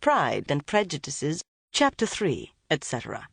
Pride and Prejudices, Chapter 3, etc.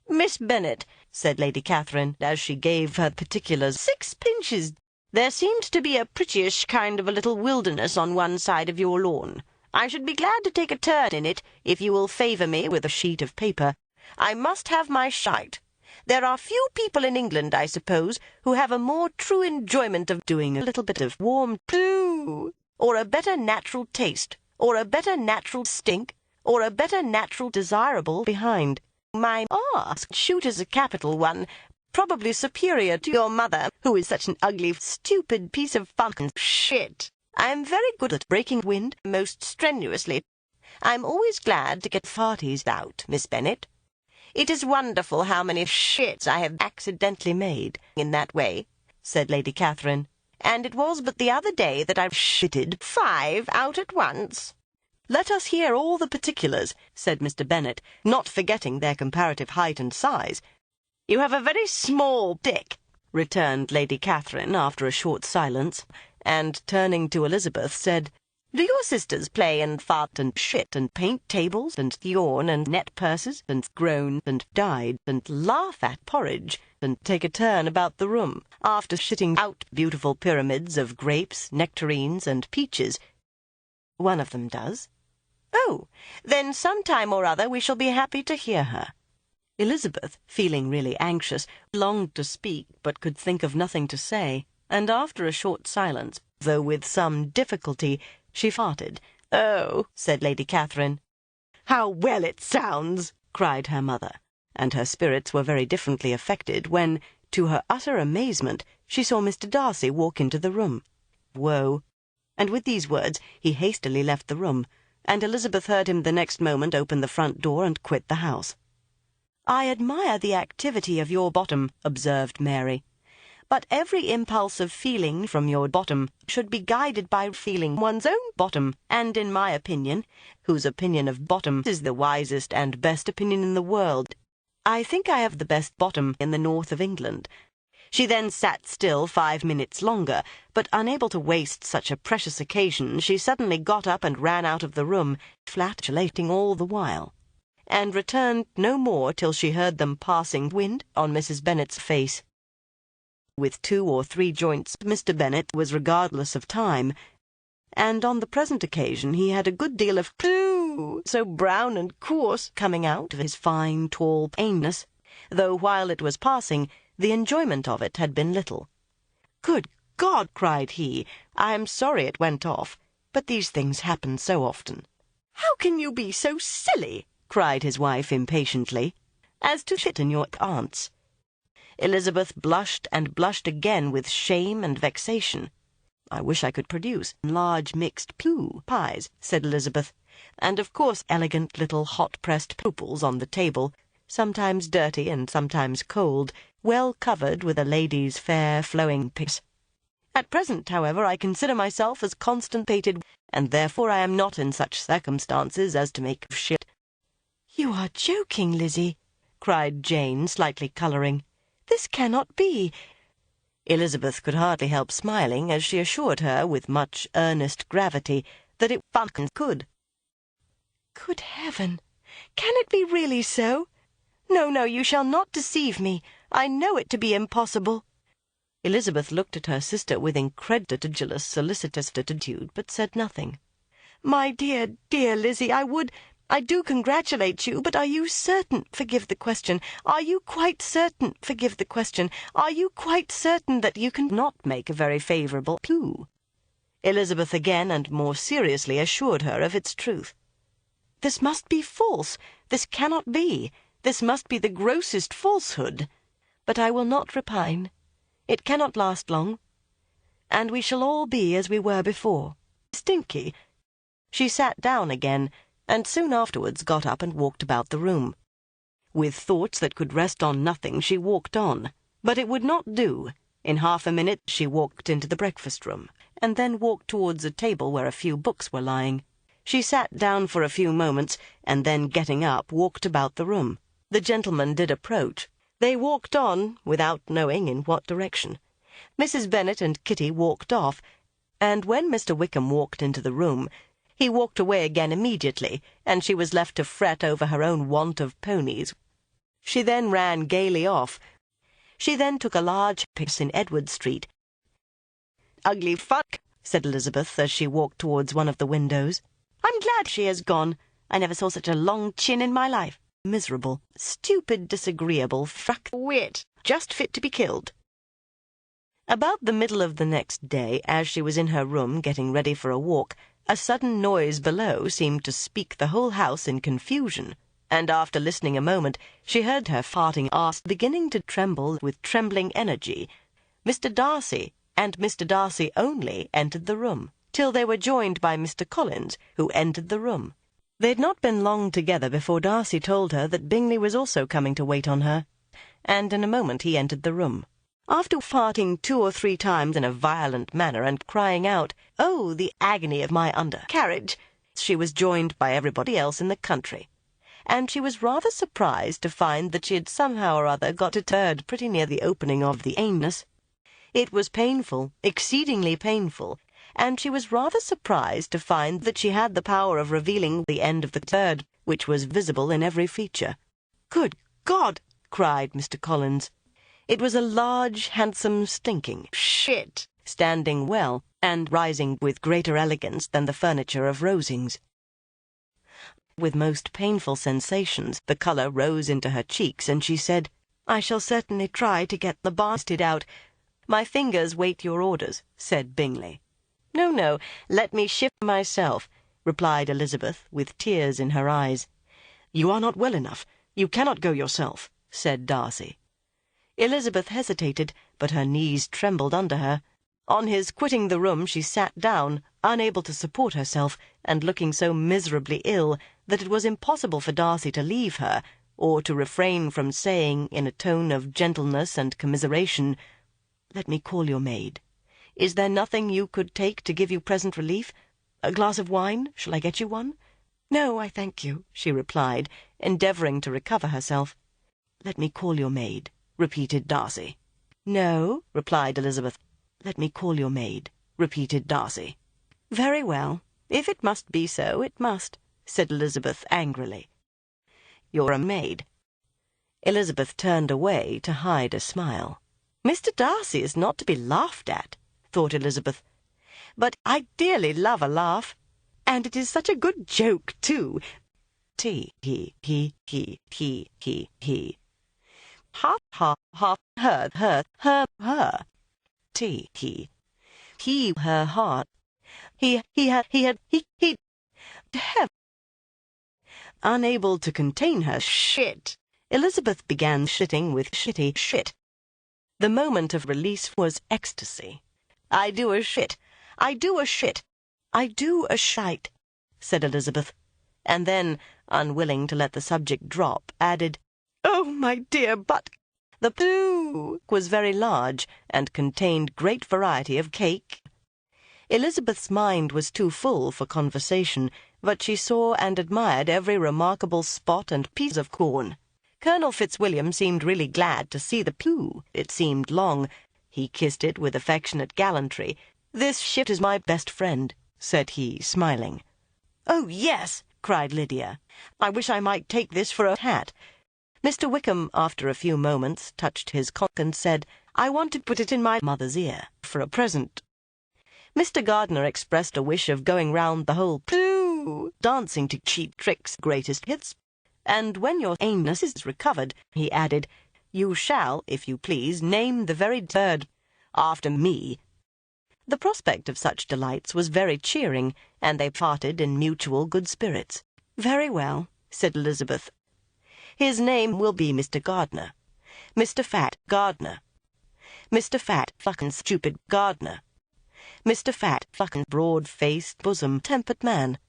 "Miss Bennet," said Lady Catherine, as she gave her particulars 6 pinches, "there seems to be a prettyish kind of a little wilderness on one side of your lawn. I should be glad to take a turn in it, if you will favour me with a sheet of paper. I must have my shite. There are few people in England, I suppose, who have a more true enjoyment of doing a little bit of warm poo, or a better natural taste, or a better natural stink, or a better natural desirable behind. My shoot is a capital one, probably superior to your mother, who is such an ugly, stupid piece of fucking shit. I am very good at breaking wind most strenuously. I'm always glad to get farties out, Miss Bennet. It is wonderful how many shits I have accidentally made in that way," said Lady Catherine, "and it was but the other day that I shitted 5 out at once." "Let us hear all the particulars," said Mr. Bennet, not forgetting their comparative height and size. "You have a very small dick," returned Lady Catherine after a short silence, and, turning to Elizabeth, said, "Do your sisters play and fart and shit and paint tables and yawn and net purses and groan and dide and laugh at porridge and take a turn about the room after shitting out beautiful pyramids of grapes, nectarines, and peaches?" "One of them does." "Oh, then some time or other we shall be happy to hear her." Elizabeth, feeling really anxious, longed to speak but could think of nothing to say, and after a short silence, though with some difficulty, she farted. "Oh," said Lady Catherine. "How well it sounds!" cried her mother, and her spirits were very differently affected when, to her utter amazement, she saw Mr. Darcy walk into the room. "Woe!" And with these words he hastily left the room, and Elizabeth heard him the next moment open the front door and quit the house. "I admire the activity of your bottom," observed Mary. "But every impulse of feeling from your bottom should be guided by feeling one's own bottom, and in my opinion, whose opinion of bottom is the wisest and best opinion in the world, I think I have the best bottom in the north of England." She then sat still 5 minutes longer, but unable to waste such a precious occasion, she suddenly got up and ran out of the room, flatulating all the while, and returned no more till she heard them passing wind on Mrs. Bennet's face. With 2 or 3 joints, Mr. Bennet was regardless of time, and on the present occasion he had a good deal of poo, so brown and coarse, coming out of his fine, tall anus, though while it was passing, the enjoyment of it had been little. "Good God!" cried he, "I am sorry it went off, but these things happen so often." "How can you be so silly," cried his wife impatiently, "as to shit in your aunt's?" Elizabeth blushed and blushed again with shame and vexation. "I wish I could produce large mixed poo pies," said Elizabeth, "and of course elegant little hot-pressed pupils on the table, sometimes dirty and sometimes cold, well covered with a lady's fair flowing pics. At present, however, I consider myself as constipated, and therefore I am not in such circumstances as to make shit." "You are joking, Lizzie," cried Jane, slightly colouring. "This cannot be." Elizabeth could hardly help smiling as she assured her with much earnest gravity that it fucking could. "Good heaven! Can it be really so? No, no, you shall not deceive me. I know it to be impossible." Elizabeth looked at her sister with incredulous solicitous attitude, but said nothing. "My dear, dear Lizzie, I do congratulate you, but are you certain, forgive the question, are you quite certain, forgive the question, are you quite certain that you can not make a very favourable poo?" Elizabeth again and more seriously assured her of its truth. "This must be false. This cannot be. This must be the grossest falsehood. But I will not repine. It cannot last long, and we shall all be as we were before. Stinky." She sat down again, and soon afterwards got up and walked about the room. With thoughts that could rest on nothing, she walked on, but it would not do. In half a minute she walked into the breakfast-room, and then walked towards a table where a few books were lying. She sat down for a few moments, and then getting up, walked about the room. The gentlemen did approach. They walked on, without knowing in what direction. Mrs. Bennet and Kitty walked off, and when Mr. Wickham walked into the room, He walked away again immediately, and she was left to fret over her own want of ponies. She then ran gaily off. She then took a large piece in Edward Street. "Ugly fuck," said Elizabeth as she walked towards one of the windows. "I'm glad she has gone. I never saw such a long chin in my life. Miserable, stupid, disagreeable, frack wit, just fit to be killed." About the middle of the next day, as she was in her room getting ready for a walk, a sudden noise below seemed to speak the whole house in confusion, and after listening a moment, she heard her farting arse beginning to tremble with trembling energy. Mr. Darcy, and Mr. Darcy only, entered the room, till they were joined by Mr. Collins, who entered the room. They had not been long together before Darcy told her that Bingley was also coming to wait on her, and in a moment he entered the room. After farting 2 or 3 times in a violent manner and crying out, "Oh, the agony of my undercarriage," she was joined by everybody else in the country, and she was rather surprised to find that she had somehow or other got a turd pretty near the opening of the anus. It was painful, exceedingly painful, and she was rather surprised to find that she had the power of revealing the end of the turd, which was visible in every feature. "Good God!" cried Mr. Collins. It was a large, handsome, stinking shit, standing well, and rising with greater elegance than the furniture of Rosings. With most painful sensations, the colour rose into her cheeks, and she said, "I shall certainly try to get the bastard out." "My fingers wait your orders," said Bingley. "No, no, let me shift myself," replied Elizabeth, with tears in her eyes. "You are not well enough. You cannot go yourself," said Darcy. Elizabeth hesitated, but her knees trembled under her. On his quitting the room she sat down, unable to support herself, and looking so miserably ill that it was impossible for Darcy to leave her, or to refrain from saying, in a tone of gentleness and commiseration, "Let me call your maid. Is there nothing you could take to give you present relief? A glass of wine? Shall I get you one?" "No, I thank you," she replied, endeavouring to recover herself. "Let me call your maid," repeated Darcy. "No," replied Elizabeth. "Let me call your maid," repeated Darcy. "Very well. If it must be so, it must," said Elizabeth angrily. "You're a maid." Elizabeth turned away to hide a smile. "Mr. Darcy is not to be laughed at," thought Elizabeth. "But I dearly love a laugh. And it is such a good joke, too. He. Ha, ha, ha, her, he, her heart. He had, have. Unable to contain her shit, Elizabeth began shitting with shitty shit. The moment of release was ecstasy. "I do a shit. I do a shit. I do a shite," said Elizabeth, and then, unwilling to let the subject drop, added, "Oh, my dear, but—" The poo was very large, and contained great variety of cake. Elizabeth's mind was too full for conversation, but she saw and admired every remarkable spot and piece of corn. Colonel Fitzwilliam seemed really glad to see the poo. It seemed long. He kissed it with affectionate gallantry. "This shit is my best friend," said he, smiling. "Oh, yes," cried Lydia. "I wish I might take this for a hat." Mr. Wickham, after a few moments, touched his cock and said, "I want to put it in my mother's ear for a present." Mr. Gardiner expressed a wish of going round the whole poo, dancing to cheap tricks, greatest hits. "And when your anus is recovered," he added, "you shall, if you please, name the very third after me." The prospect of such delights was very cheering, and they parted in mutual good spirits. "Very well," said Elizabeth. "His name will be Mr. Gardiner. Mr. Fat Gardiner. Mr. Fat fucking stupid Gardiner. Mr. Fat fucking broad-faced bosom-tempered man.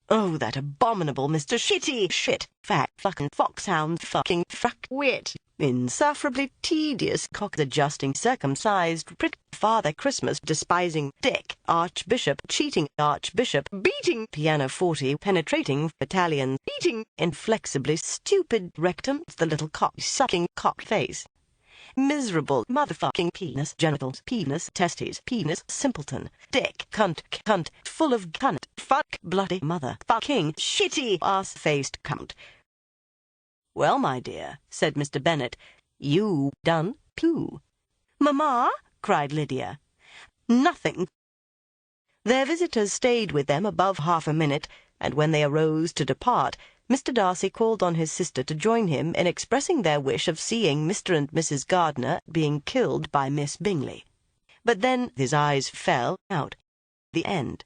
Oh, that abominable Mr. Shitty Shit Fat fucking foxhound fucking frack wit. Insufferably tedious cock-adjusting circumcised prick Father Christmas despising dick Archbishop cheating Archbishop beating pianoforte penetrating Italian eating inflexibly stupid rectum the little cock-sucking cock face. miserable, motherfucking penis, genitals, penis, testes, penis, simpleton, dick, cunt, cunt, full of cunt, fuck, bloody mother, fucking, shitty, ass-faced cunt. Well, my dear, said Mr. Bennet, you done too. Mamma, cried Lydia. Nothing. Their visitors stayed with them above half a minute, and when they arose to depart, Mr. Darcy called on his sister to join him in expressing their wish of seeing Mr. and Mrs. Gardiner being killed by Miss Bingley. But then his eyes fell out. The end.